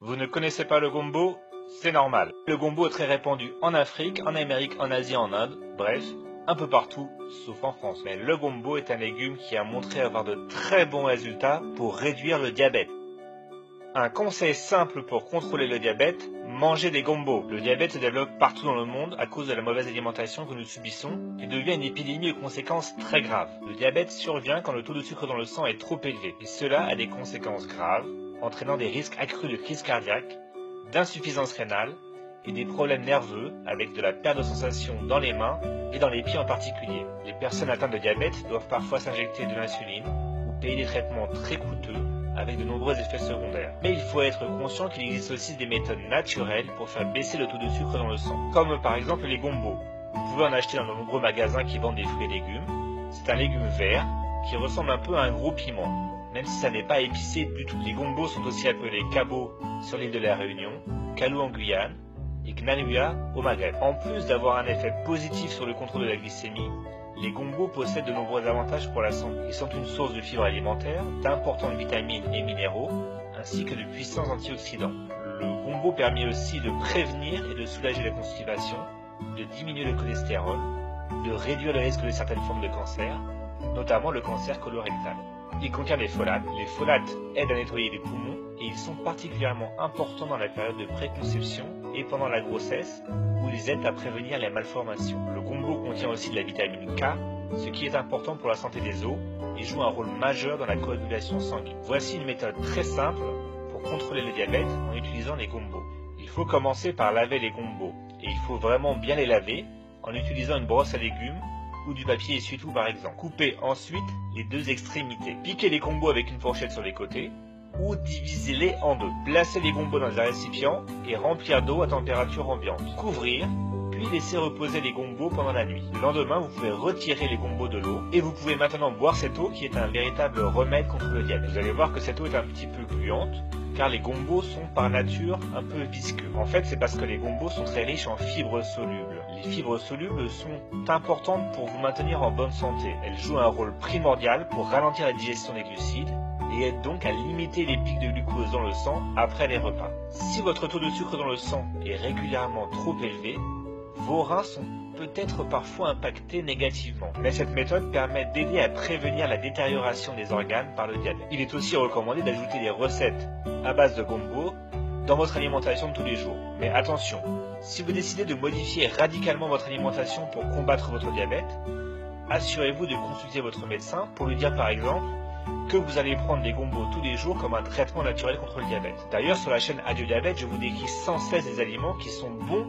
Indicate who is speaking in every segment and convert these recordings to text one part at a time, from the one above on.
Speaker 1: Vous ne connaissez pas le gombo? C'est normal. Le gombo est très répandu en Afrique, en Amérique, en Asie, en Inde, bref, un peu partout, sauf en France. Mais le gombo est un légume qui a montré avoir de très bons résultats pour réduire le diabète. Un conseil simple pour contrôler le diabète, mangez des gombos. Le diabète se développe partout dans le monde à cause de la mauvaise alimentation que nous subissons et devient une épidémie aux conséquences très graves. Le diabète survient quand le taux de sucre dans le sang est trop élevé et cela a des conséquences graves, entraînant des risques accrus de crise cardiaque, d'insuffisance rénale et des problèmes nerveux avec de la perte de sensation dans les mains et dans les pieds en particulier. Les personnes atteintes de diabète doivent parfois s'injecter de l'insuline ou payer des traitements très coûteux avec de nombreux effets secondaires. Mais il faut être conscient qu'il existe aussi des méthodes naturelles pour faire baisser le taux de sucre dans le sang, comme par exemple les gombos. Vous pouvez en acheter dans de nombreux magasins qui vendent des fruits et légumes. C'est un légume vert qui ressemble un peu à un gros piment, même si ça n'est pas épicé du tout. Les gombos sont aussi appelés cabot sur l'île de la Réunion, calou en Guyane et gnanouia au Maghreb. En plus d'avoir un effet positif sur le contrôle de la glycémie, les gombos possèdent de nombreux avantages pour la santé. Ils sont une source de fibres alimentaires, d'importantes vitamines et minéraux, ainsi que de puissants antioxydants. Le gombo permet aussi de prévenir et de soulager la constipation, de diminuer le cholestérol, de réduire le risque de certaines formes de cancer, notamment le cancer colorectal. Il contient des folates. Les folates aident à nettoyer les poumons et ils sont particulièrement importants dans la période de préconception et pendant la grossesse où ils aident à prévenir les malformations. Le gombo contient aussi de la vitamine K, ce qui est important pour la santé des os et joue un rôle majeur dans la coagulation sanguine. Voici une méthode très simple pour contrôler le diabète en utilisant les gombos. Il faut commencer par laver les gombos et il faut vraiment bien les laver en utilisant une brosse à légumes ou du papier essuie-tout par exemple. Coupez ensuite les deux extrémités. Piquez les gombos avec une fourchette sur les côtés ou divisez-les en deux. Placez les gombos dans un récipient et remplir d'eau à température ambiante. Couvrir, puis laisser reposer les gombos pendant la nuit. Le lendemain, vous pouvez retirer les gombos de l'eau et vous pouvez maintenant boire cette eau qui est un véritable remède contre le diabète. Vous allez voir que cette eau est un petit peu gluante car les gombos sont par nature un peu visqueux. En fait, c'est parce que les gombos sont très riches en fibres solubles. Les fibres solubles sont importantes pour vous maintenir en bonne santé. Elles jouent un rôle primordial pour ralentir la digestion des glucides et aident donc à limiter les pics de glucose dans le sang après les repas. Si votre taux de sucre dans le sang est régulièrement trop élevé, vos reins sont peut-être parfois impactés négativement. Mais cette méthode permet d'aider à prévenir la détérioration des organes par le diabète. Il est aussi recommandé d'ajouter des recettes à base de gombo dans votre alimentation de tous les jours. Mais attention, si vous décidez de modifier radicalement votre alimentation pour combattre votre diabète, assurez-vous de consulter votre médecin pour lui dire par exemple que vous allez prendre des gombos tous les jours comme un traitement naturel contre le diabète. D'ailleurs, sur la chaîne Adieu Diabète, je vous décris sans cesse des aliments qui sont bons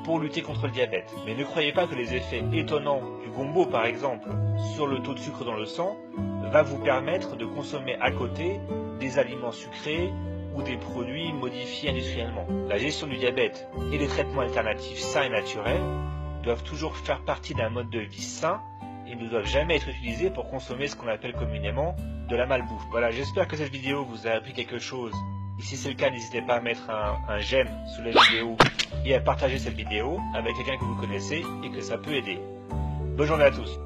Speaker 1: pour lutter contre le diabète. Mais ne croyez pas que les effets étonnants du gombo, par exemple, sur le taux de sucre dans le sang, va vous permettre de consommer à côté des aliments sucrés ou des produits modifiés industriellement. La gestion du diabète et les traitements alternatifs sains et naturels doivent toujours faire partie d'un mode de vie sain et ne doivent jamais être utilisés pour consommer ce qu'on appelle communément de la malbouffe. Voilà, j'espère que cette vidéo vous a appris quelque chose. Et si c'est le cas, n'hésitez pas à mettre un j'aime sous la vidéo et à partager cette vidéo avec quelqu'un que vous connaissez et que ça peut aider. Bonne journée à tous.